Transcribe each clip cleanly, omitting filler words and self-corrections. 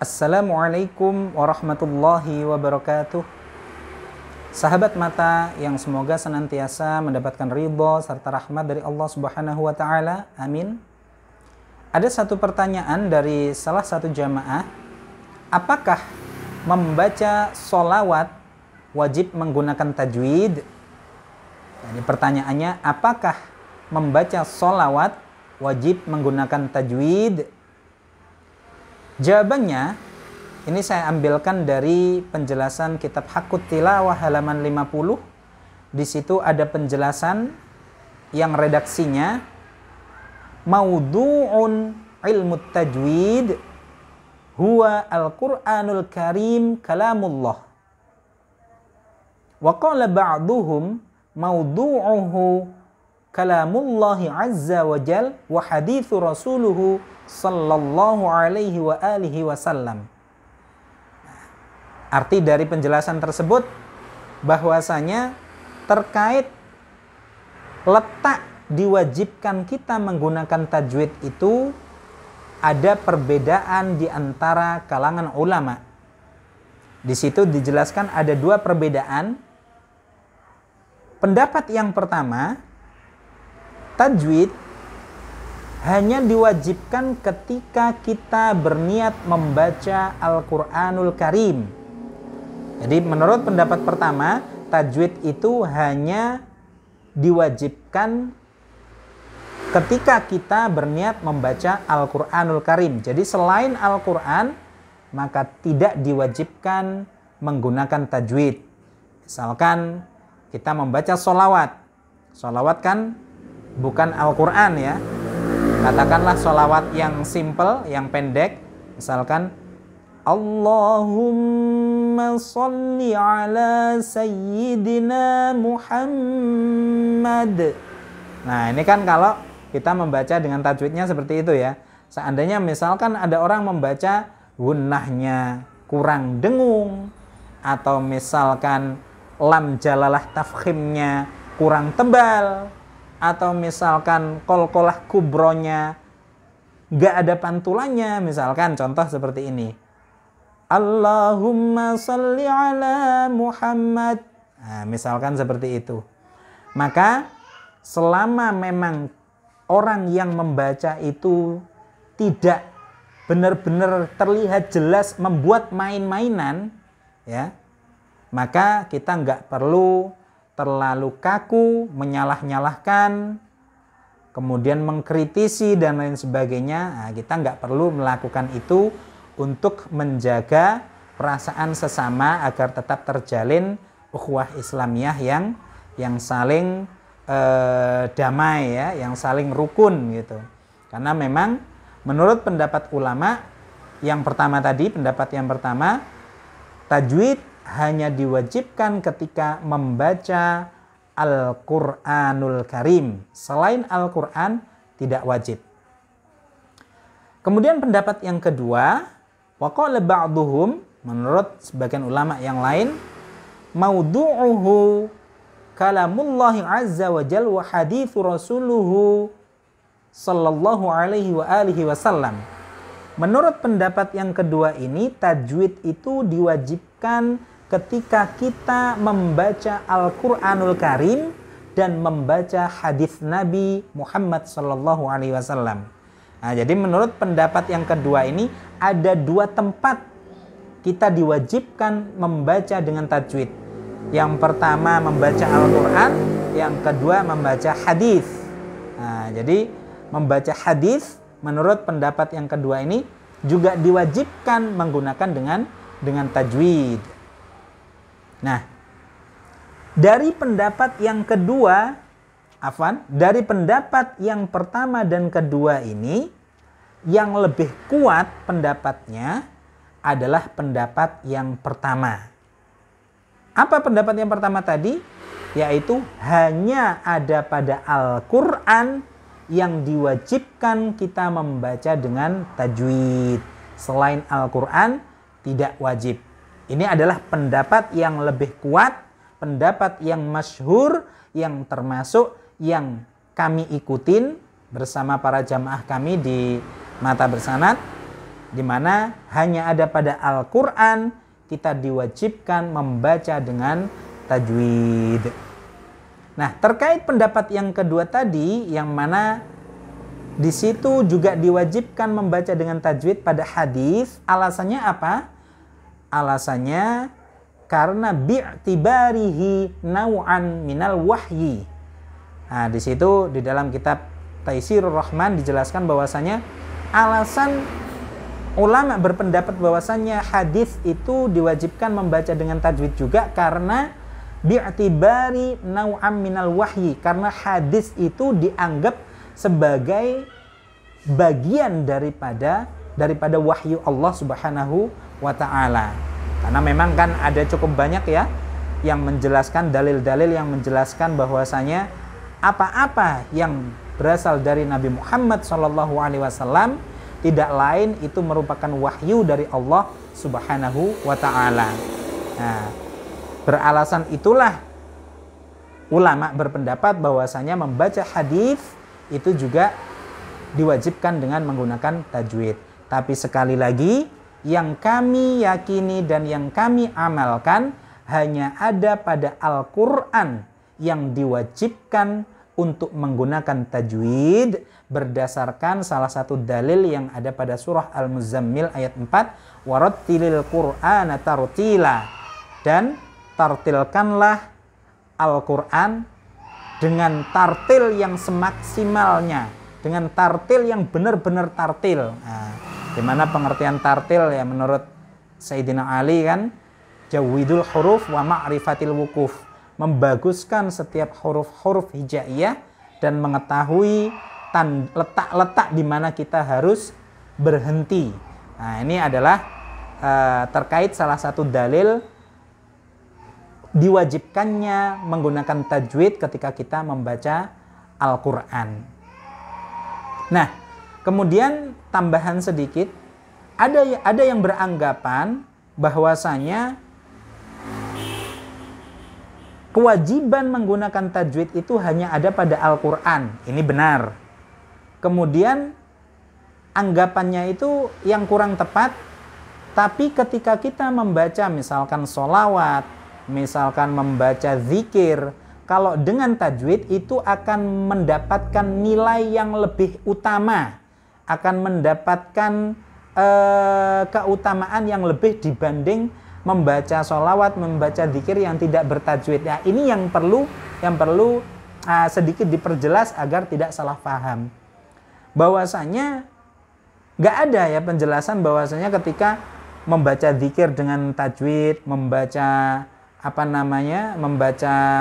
Assalamualaikum warahmatullahi wabarakatuh. Sahabat mata yang semoga senantiasa mendapatkan ridho serta rahmat dari Allah Subhanahu wa taala. Amin. Ada satu pertanyaan dari salah satu jamaah, apakah membaca sholawat wajib menggunakan tajwid? Jadi pertanyaannya, apakah membaca sholawat wajib menggunakan tajwid? Jawabannya, ini saya ambilkan dari penjelasan kitab Haqqut Tilawah halaman 50. Di situ ada penjelasan yang redaksinya, Maudu'un ilmu tajwid huwa al-Qur'anul Karim kalamullah. Wa qala ba'duhum maudu'uhu kalamullahi azza wa jal wa hadithu rasuluhu sallallahu alaihi wa alihi wasallam. Arti dari penjelasan tersebut bahwasanya terkait letak diwajibkan kita menggunakan tajwid itu ada perbedaan di antara kalangan ulama. Di situ dijelaskan ada dua perbedaan. Pendapat yang pertama, tajwid hanya diwajibkan ketika kita berniat membaca Al-Qur'anul Karim. Jadi menurut pendapat pertama, tajwid itu hanya diwajibkan ketika kita berniat membaca Al-Qur'anul Karim. Jadi selain Al-Qur'an, maka tidak diwajibkan menggunakan tajwid. Misalkan kita membaca sholawat. Sholawat kan bukan Al-Qur'an ya. Katakanlah sholawat yang simple, yang pendek. Misalkan Allahumma sholli ala sayyidina Muhammad. Nah ini kan kalau kita membaca dengan tajwidnya seperti itu ya. Seandainya misalkan ada orang membaca gunnahnya kurang dengung, atau misalkan lam jalalah tafkhimnya kurang tebal, atau misalkan qalqalah kubronya gak ada pantulannya, misalkan contoh seperti ini, Allahumma sholli ala Muhammad. Nah, misalkan seperti itu. Maka selama memang orang yang membaca itu tidak benar-benar terlihat jelas membuat main-mainan ya, maka kita nggak perlu terlalu kaku, menyalah-nyalahkan, kemudian mengkritisi dan lain sebagainya. Nah, kita nggak perlu melakukan itu untuk menjaga perasaan sesama agar tetap terjalin ukhuwah Islamiyah yang saling damai ya, yang saling rukun gitu. Karena memang menurut pendapat ulama yang pertama tadi, pendapat yang pertama, tajwid hanya diwajibkan ketika membaca Al-Qur'anul Karim. Selain Al-Qur'an tidak wajib. Kemudian pendapat yang kedua, waqala ba'duhum, menurut sebagian ulama yang lain, maudu'uhu kalamullahi azza wa jal wa hadithu rasuluhu sallallahu alaihi wa alihi wasallam. Menurut pendapat yang kedua ini, tajwid itu diwajibkan ketika kita membaca Al-Qur'anul Karim dan membaca hadis Nabi Muhammad sallallahu alaihi wasallam. Nah, jadi menurut pendapat yang kedua ini ada dua tempat kita diwajibkan membaca dengan tajwid. Yang pertama membaca Al-Qur'an, yang kedua membaca hadis. Nah, jadi membaca hadis menurut pendapat yang kedua ini juga diwajibkan menggunakan dengan tajwid. Nah, dari pendapat yang kedua, dari pendapat yang pertama dan kedua ini, yang lebih kuat pendapatnya adalah pendapat yang pertama. Apa pendapat yang pertama tadi? Yaitu hanya ada pada Al-Qur'an yang diwajibkan kita membaca dengan tajwid. Selain Al-Qur'an tidak wajib. Ini adalah pendapat yang lebih kuat, pendapat yang masyhur, yang termasuk yang kami ikutin bersama para jamaah kami di Mata Bersanad. di mana hanya ada pada Al-Quran kita diwajibkan membaca dengan tajwid. Nah, terkait pendapat yang kedua tadi, yang mana di situ juga diwajibkan membaca dengan tajwid pada hadis, alasannya apa? Alasannya karena bi'tibarihi naw'an minal wahyi. Nah, di situ di dalam kitab Taisirur Rahman dijelaskan bahwasanya alasan ulama berpendapat bahwasanya hadis itu diwajibkan membaca dengan tajwid juga karena bi'tibari naw'an minal wahyi, karena hadis itu dianggap sebagai bagian daripada wahyu Allah Subhanahu wa ta'ala. Karena memang kan ada cukup banyak ya yang menjelaskan, dalil-dalil yang menjelaskan bahwasanya apa-apa yang berasal dari Nabi Muhammad SAW tidak lain itu merupakan wahyu dari Allah Subhanahu wa ta'ala. Nah, beralasan itulah ulama berpendapat bahwasanya membaca hadis itu juga diwajibkan dengan menggunakan tajwid. Tapi sekali lagi, yang kami yakini dan yang kami amalkan hanya ada pada Al-Quran yang diwajibkan untuk menggunakan tajwid berdasarkan salah satu dalil yang ada pada surah Al-Muzammil ayat 4, warattilil Qur'ana tartila, dan tartilkanlah Al-Quran dengan tartil yang semaksimalnya, dengan tartil yang benar-benar tartil. Nah, di mana pengertian tartil ya menurut Sayyidina Ali kan, jawidul huruf wa ma'rifatil wukuf, membaguskan setiap huruf-huruf hijaiyah dan mengetahui letak-letak di mana kita harus berhenti. Nah, ini adalah terkait salah satu dalil diwajibkannya menggunakan tajwid ketika kita membaca Al-Quran. Nah, kemudian tambahan sedikit, ada yang beranggapan bahwasanya kewajiban menggunakan tajwid itu hanya ada pada Al-Quran. Ini benar. Kemudian anggapannya itu yang kurang tepat, tapi ketika kita membaca misalkan sholawat, misalkan membaca zikir, kalau dengan tajwid itu akan mendapatkan nilai yang lebih utama, akan mendapatkan keutamaan yang lebih dibanding membaca sholawat, membaca zikir yang tidak bertajwid. Nah, ini yang perlu sedikit diperjelas agar tidak salah paham. Bahwasanya nggak ada ya penjelasan bahwasanya ketika membaca zikir dengan tajwid, membaca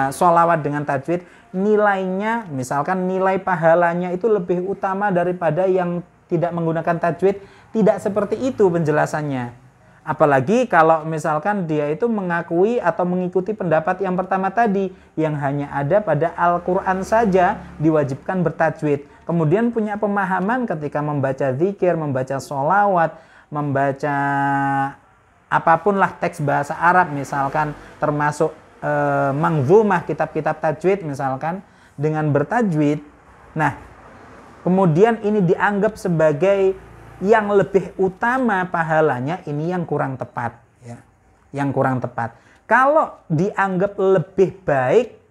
sholawat dengan tajwid, nilainya, misalkan nilai pahalanya itu lebih utama daripada yang tidak menggunakan tajwid. Tidak seperti itu penjelasannya. Apalagi kalau misalkan dia itu mengakui atau mengikuti pendapat yang pertama tadi, yang hanya ada pada Al-Quran saja diwajibkan bertajwid. Kemudian punya pemahaman ketika membaca zikir, membaca sholawat, membaca apapun lah teks bahasa Arab misalkan, termasuk mangzumah, kitab-kitab tajwid misalkan, dengan bertajwid. Nah, kemudian ini dianggap sebagai yang lebih utama pahalanya, ini yang kurang tepat ya. Yang kurang tepat. Kalau dianggap lebih baik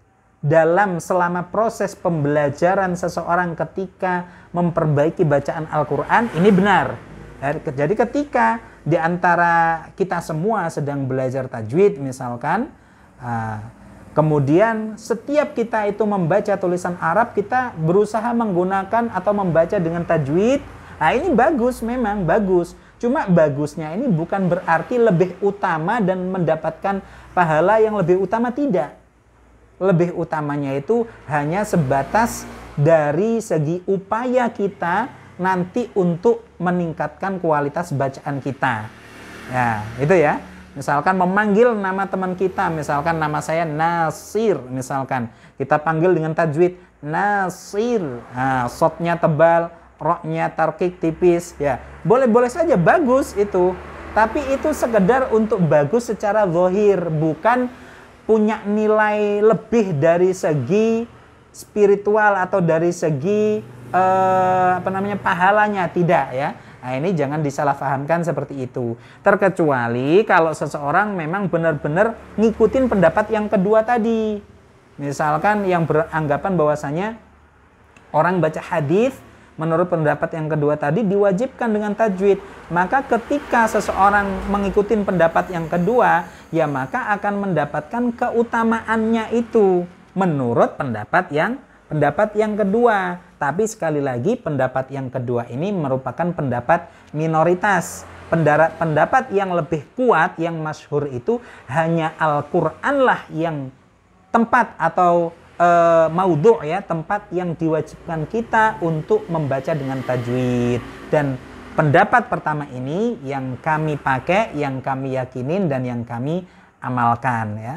selama proses pembelajaran seseorang ketika memperbaiki bacaan Al-Quran, ini benar. Jadi ketika di antara kita semua sedang belajar tajwid misalkan, kemudian setiap kita itu membaca tulisan Arab, kita berusaha menggunakan atau membaca dengan tajwid. Nah, ini bagus, memang bagus. Cuma bagusnya ini bukan berarti lebih utama dan mendapatkan pahala yang lebih utama, tidak. Lebih utamanya itu hanya sebatas dari segi upaya kita nanti untuk meningkatkan kualitas bacaan kita. Ya, itu ya. Misalkan memanggil nama teman kita, misalkan nama saya Nasir, misalkan kita panggil dengan tajwid Nasir. Nah, shotnya tebal, roknya tarkik tipis, ya. Boleh-boleh saja, bagus itu. Tapi itu sekedar untuk bagus secara zahir, bukan punya nilai lebih dari segi spiritual atau dari segi pahalanya, tidak ya. Nah, ini jangan disalahpahamkan seperti itu. Terkecuali kalau seseorang memang benar-benar ngikutin pendapat yang kedua tadi. Misalkan yang beranggapan bahwasanya orang baca hadis menurut pendapat yang kedua tadi diwajibkan dengan tajwid. Maka ketika seseorang mengikuti pendapat yang kedua, ya maka akan mendapatkan keutamaannya itu menurut pendapat yang kedua. Tapi sekali lagi pendapat yang kedua ini merupakan pendapat minoritas. Pendapat yang lebih kuat, yang masyhur itu hanya Al-Quran lah yang tempat atau maudhu' ya, tempat yang diwajibkan kita untuk membaca dengan tajwid. Dan pendapat pertama ini yang kami pakai, yang kami yakinin dan yang kami amalkan ya.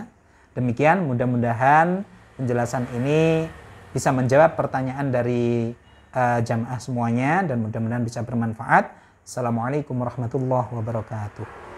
Demikian, mudah-mudahan penjelasan ini bisa menjawab pertanyaan dari jamaah semuanya dan mudah-mudahan bisa bermanfaat. Assalamualaikum warahmatullahi wabarakatuh.